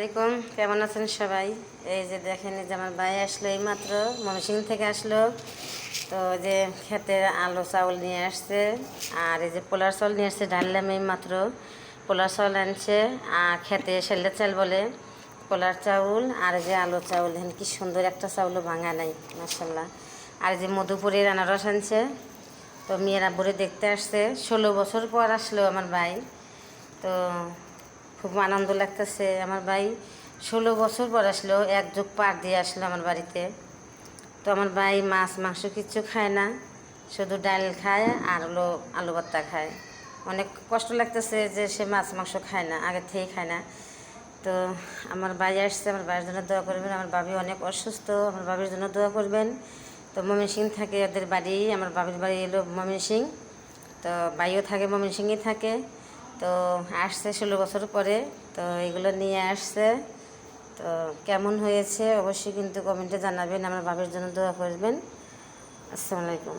আলাইকুম, কেমন আছেন সবাই? এই যে দেখেন, এই যে আমার ভাই আসলো এইমাত্র ময়মনসিংহ থেকে আসলো। তো যে ক্ষেতের আলো চাউল নিয়ে আসছে, আর এই যে পোলার চাউল নিয়ে আসছে, ঢাললাম এইমাত্র। পোলার চাউল আনছে, আর খেতে সেলের চাল বলে পোলার চাউল। আর এই যে আলো চাউল, দেখেন কি সুন্দর, একটা চাউলও ভাঙা নাই, মাশাল্লাহ। আর যে মধুপুরের আনারস আনছে। তো মেয়েরা বুড়ে দেখতে আসছে, 16 বছর পর আসলো আমার ভাই। তো খুব আনন্দ লাগতেছে। আমার ভাই 16 বছর পর আসলো, এক যুগ পার দিয়ে আসলো আমার বাড়িতে। তো আমার ভাই মাছ মাংস কিচ্ছু খায় না, শুধু ডাল খায় আর হলো আলু ভর্তা খায়। অনেক কষ্ট লাগতেছে যে সে মাছ মাংস খায় না, আগের থেকেই খায় না। তো আমার ভাই আসছে, আমার ভাইয়ের জন্য দোয়া করবেন। আমার ভাবি অনেক অসুস্থ, আমার ভাবির জন্য দোয়া করবেন। তো ময়মনসিংহ থাকে ওদের বাড়ি, আমার ভাবির বাড়ি এলো ময়মনসিংহ। তো ভাইও থাকে ময়মনসিংহে থাকে। তো আসছে 16 বছর পরে, তো এগুলো নিয়ে আসছে। তো কেমন হয়েছে অবশ্যই কিন্তু কমেন্টে জানাবেন। আমার ভাবির জন্য দোয়া করবেন। আসসালামু আলাইকুম।